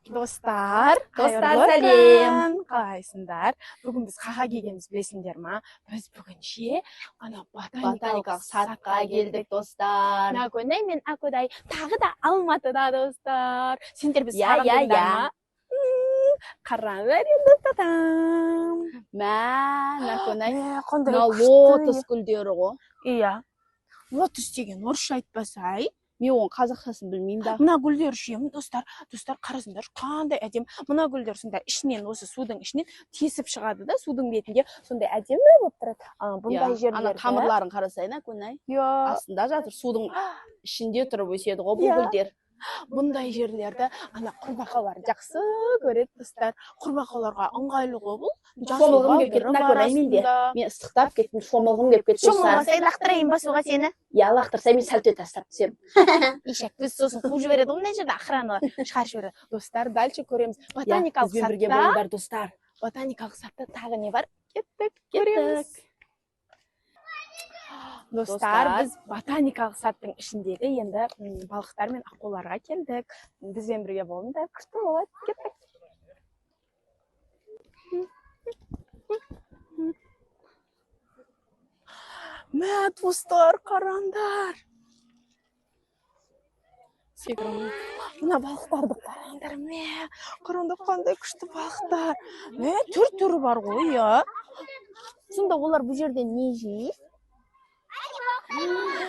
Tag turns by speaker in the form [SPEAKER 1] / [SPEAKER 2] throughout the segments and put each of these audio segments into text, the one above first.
[SPEAKER 1] Достар,
[SPEAKER 2] сәлем.
[SPEAKER 1] Қалайсыңдар? Бүгін біз қаға келгенбіз, білесіңдер ма? Біз бүгін ана
[SPEAKER 2] ботаникалық сатқа келдік, достар.
[SPEAKER 1] Нагөнай мен Акудай тағы да Алматыда, достар. Сендер біз
[SPEAKER 2] Я.
[SPEAKER 1] ма? Қараңдар енді татам.
[SPEAKER 2] Нагөнай.
[SPEAKER 1] Қандай
[SPEAKER 2] лотос гүлдері ғой.
[SPEAKER 1] Иә. Лотос деген орысша айтпасай.
[SPEAKER 2] Мен оның қазақшасын білмеймін да.
[SPEAKER 1] Мына гүлдер ше, достар, қарасыңдар, қандай әдемі. Мына гүлдер сонда ішінен, осы судың ішінен тесіп шығады да, судың бетінде сондай әдемі болып тұрады. Бұндай жерлерді.
[SPEAKER 2] Ана тамырларын қарасайын, Акунай. Астында жатыр, судың ішінде тұрып өседі ғой бұл гүлдер.
[SPEAKER 1] Бұндай жерлерді ана құрбақалар жақсы көреді, достар. Құрбақаларға ыңғайлы ғой бұл.
[SPEAKER 2] Шомылғым келіп кетті, Акунай, менде. Мен ыстықтап кеттім, шомылғым келіп кетті.
[SPEAKER 1] Шомылмасай, лақтырайын ба суға сені?
[SPEAKER 2] Я, лақтырсай, мен сәлте тастап түсем.
[SPEAKER 1] Ишек, біз сосын қуып жібереді, ондай жерде охрана шығарып жібереді. Достар, дальше көреміз. Ботаникалық
[SPEAKER 2] сатта. Бірге болыңдар, достар.
[SPEAKER 1] Ботаникалық сатта тағы не бар? Кеттік, көреміз. Достар, біз ботаникалық саттың ішіндегі енді балықтар мен аққуларға келдік. Бізбен бірге болыңдар, күшті болады. Кеттік. Мә, достар, қараңдар. Мына балықтарды қараңдар, мә. Қараңдар, қандай күшті балықтар. Мә, түр-түрі бар ғой, я. Сонда олар бұл жерден не жейді?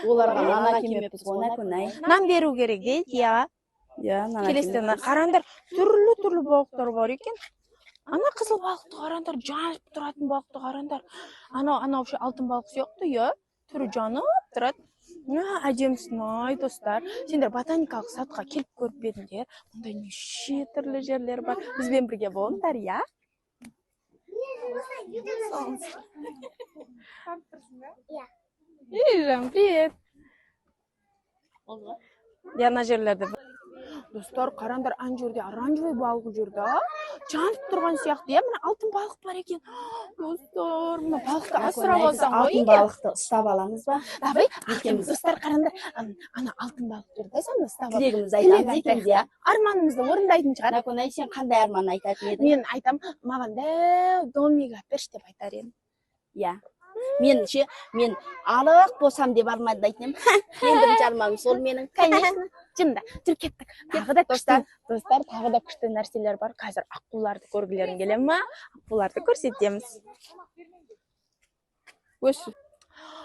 [SPEAKER 2] Оларға нан әкелмеппіз ғой, Акунай.
[SPEAKER 1] Нан беру керек дейді, я. Келестен қараңдар, түрлі балықтар бар екен. Ана қызыл балықты қараңдар, жанып тұратын балықты қараңдар. Ана вообще алтын балық сияқты, я. Түрі жанып тұрады. Әдемісін, ай, достар. Сендер ботаникалық сатқа келіп көріп едіңдер. Мұнда неше түрлі жерлер бар. Бізбен бірге болыңдар, я. Жан, привет. Я на жерлерді. Достар, қарандар, ан жерде оранжевый балық жүрді. Жанып тұрған сияқты, я, мына алтын балық бар екен. Достар, мына балықты асырап алсаң ғой.
[SPEAKER 2] Алтын балықты ұстап аламыз ба?
[SPEAKER 1] Давай, достар, қарандар, ана алтын балық жүрді, сәні ұстап алып.
[SPEAKER 2] Тілегімізді айтамыз екеніз, я.
[SPEAKER 1] Арманымызды орындайтын шығар.
[SPEAKER 2] Акунай, сен қандай арман айтатын едің?
[SPEAKER 1] Мен айтам, маған дәу домик әперші деп айтар едім.
[SPEAKER 2] Я. Мен алық болсам деп арманды айтам. Мен бірінші арманым сол менің.
[SPEAKER 1] Конечно. Жында, жүр кеттік. Тағы да достар, тағы да күшті нәрселер бар. Қазір аққуларды көргілерің келе ма? Аққуларды көрсетеміз. Өші.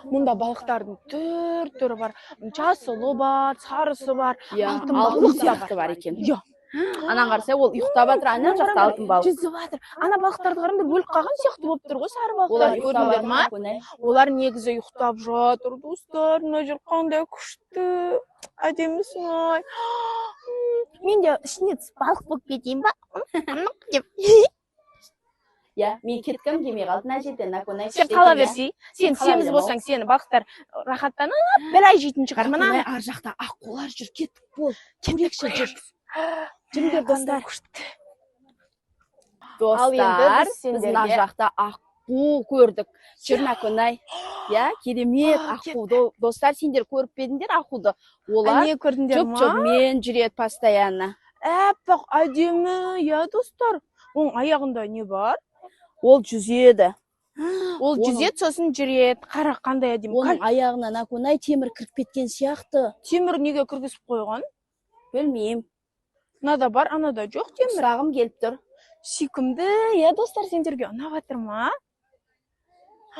[SPEAKER 1] Мұнда балықтардың түр-түрі бар. Жасылы бар, сарысы бар, алтын балықтар
[SPEAKER 2] бар екен.
[SPEAKER 1] Анан
[SPEAKER 2] қарасай, ол ұйықтап жатыр, ана жақта алтын балық.
[SPEAKER 1] Жүзіп жатыр. Ана балықтарды қараңдар, өліп қалған сияқты болып тұр ғой, сары балықтар. Көрдіңдер ма? Олар негізі ұйықтап жатыр, достар. Мына жер қандай күшті. Әдемісің, ай. Мен де ішіне балық болып кетейін ба?
[SPEAKER 2] Я, мен кеткім келмей қалды, мына жерден, Акунай.
[SPEAKER 1] Сен қала берсей, сен семіз болсаң, сені балықтар рахаттанып, бәлай жейтін шығар.
[SPEAKER 2] Акунай, ар жақта аққулар жүр, кеттік бол. Кетпекші жүр. Жүріңдер, достар. Достар, біз ар жақта аққу көрдік. Жүрін, Акунай. Я, керемет аққу. Достар, сендер көріп бедіңдер аққуды. Олар жүп-жүпмен жүреді постоянно.
[SPEAKER 1] Әппақ, әдемі, я, достар. Оның аяғында не бар?
[SPEAKER 2] Ол жүзеді.
[SPEAKER 1] Ол жүзеді, сосын жүреді. Қара, қандай әдемі.
[SPEAKER 2] Оның аяғынан, Акунай, темір кіріп кеткен сияқты.
[SPEAKER 1] Темір неге кіргізіп қойған?
[SPEAKER 2] Білмеймін.
[SPEAKER 1] Мынада бар, анада жоқ темір.
[SPEAKER 2] Сұрағым келіп тұр.
[SPEAKER 1] Сүйкімді, я, достар, сендерге ұнап жатыр ма?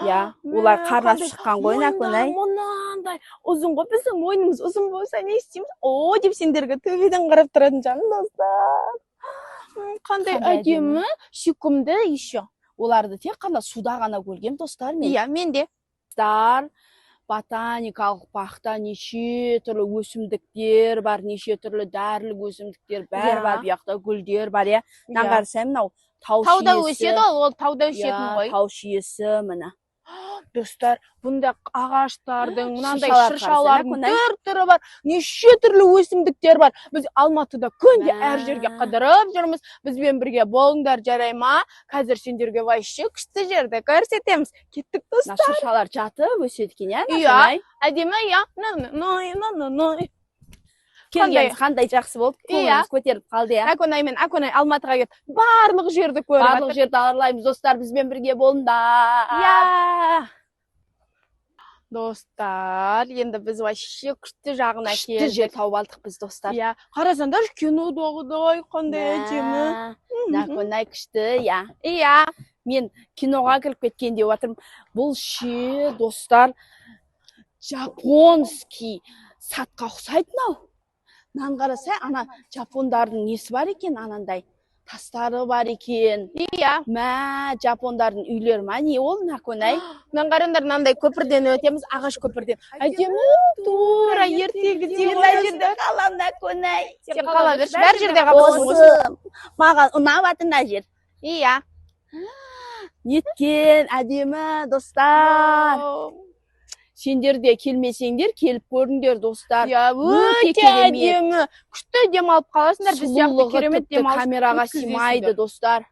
[SPEAKER 2] Я, олар қарасып шыққан ғой, Акунай.
[SPEAKER 1] Мұнандай ұзын ғой, біздің мойнымыз ұзын болса не істейміз? О, деп сендерге төбеден қарап тұратын жаным, достар. Қандай әдемі, сүйкімді еще.
[SPEAKER 2] Оларды тек қана суда ғана көргем, достар, мен.
[SPEAKER 1] Иә, мен де.
[SPEAKER 2] Достар, ботаникалық бақта неше түрлі өсімдіктер бар, неше түрлі дәрілік өсімдіктер бәрі бар, бұяқта гүлдер бар, я. Қарасай, мынау тау шиесі.
[SPEAKER 1] Тауда өседі, ол тауда өсетін ғой.
[SPEAKER 2] Тау шиесі, мына.
[SPEAKER 1] Достар, бұнда ағаштардың, мынандай шыршалардың түр-түрі бар, неше түрлі өсімдіктер бар. Біз Алматыда күнде әр жерге қыдырып жүрміз. Бізбен бірге болыңдар, жарай ма? Қазір сендерге вообще күшті жерді көрсетеміз. Кеттік, достар.
[SPEAKER 2] Шыршалар жатып өседі екен,
[SPEAKER 1] иә? Әдемі, иә.
[SPEAKER 2] келгеніміз қандай жақсы болды. Көңіліміз көтеріліп қалды, иә.
[SPEAKER 1] Аконай Алматыға келді. Барлық жерді көріп жатыр.
[SPEAKER 2] Барлық жерді аралаймыз, достар, бізбен бірге болыңдар.
[SPEAKER 1] Иә. Достар, енді біз вообще күшті жағына келдік.
[SPEAKER 2] Күшті жер тауып алдық біз, достар.
[SPEAKER 1] Иә, қарасаңдар кинодағыдай қандай әдемі.
[SPEAKER 2] Наконай күшті, иә.
[SPEAKER 1] Иә.
[SPEAKER 2] Мен киноға кіріп кеткен деп отырмын. Бұл ше, достар, жапонский сатқа ұқсайды мынау. Нан қарасай, ана жапондардың несі бар екен, анандай тастары бар екен.
[SPEAKER 1] Иә.
[SPEAKER 2] Мә, жапондардың үйлері ма, не ол, Наконай?
[SPEAKER 1] Нан қараңдар, мынандай көпірден өтеміз, ағаш көпірден. Әдемі, тура ертегіде
[SPEAKER 2] мына жерде қалам, Наконай.
[SPEAKER 1] Сен қала берші, бәр жерде қалам.
[SPEAKER 2] Осы маған ұнап мына жер.
[SPEAKER 1] Иә.
[SPEAKER 2] Неткен әдемі, достар. Сендер де келмесеңдер, келіп көріңдер, достар.
[SPEAKER 1] Иә, өте әдемі. Күшті демалып қаласыңдар, біз сияқты керемет демалып.
[SPEAKER 2] Камераға сыймайды, достар.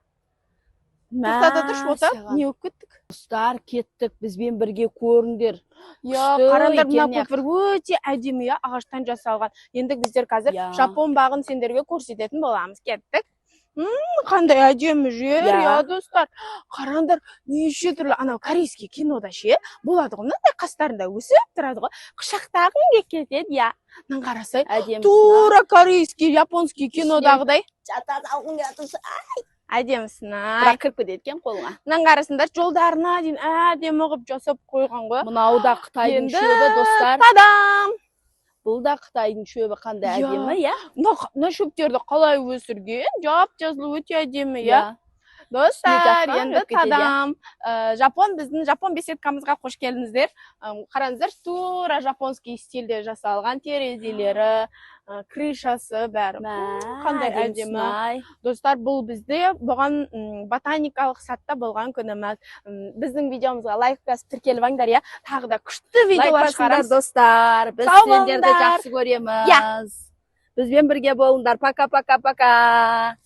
[SPEAKER 1] Тоқтата тұршы, ота, не өп кеттік?
[SPEAKER 2] Достар, кеттік, бізбен бірге көріңдер.
[SPEAKER 1] Иә, қараңдар, мына көпір өте әдемі, ағаштан жасалған. Енді біздер қазір Жапон бағын сендерге көрсететін боламыз. Кеттік. Қандай әдемі жер, иә, достар. Қараңдар, неше түрлі, анау корейский кинода ше, болады ғой, мынандай қастарында өсіп тұрады ғой, құшақтағың келіп кетеді, иә. Нан қарасай, тура корейский, японский кинодағыдай.
[SPEAKER 2] Жатады алғың жатырса,
[SPEAKER 1] әдемісін,
[SPEAKER 2] бірақ кіріп кетеді екен қолыңа.
[SPEAKER 1] Нан қарасыңдар, жолдарына дейін әдемі қылып жасап қойған ғой.
[SPEAKER 2] Мынау да Қытайдың шөбі, достар.
[SPEAKER 1] Тадам!
[SPEAKER 2] Бұл да Қытайдың шөбі, қандай әдемі, иә?
[SPEAKER 1] Мына шөптерді қалай өсірген? Жап-жазылы өте әдемі, иә? Достар, енді тадам. Біздің Жапон беседкамызға қош келдіңіздер. Қараңыздар, тура жапонский стильде жасалған терезелері, крышасы бәрі. Қандай әдемі. Достар, бұл бізде бұған ботаникалық сатта болған күніміз. Біздің видеомызға лайк басып тіркеліп алыңдар, иә? Тағы да күшті видеолар шығарамыз.
[SPEAKER 2] Достар, біз сендерді жақсы көреміз. Бізбен бірге болыңдар. Пока-пока-пока.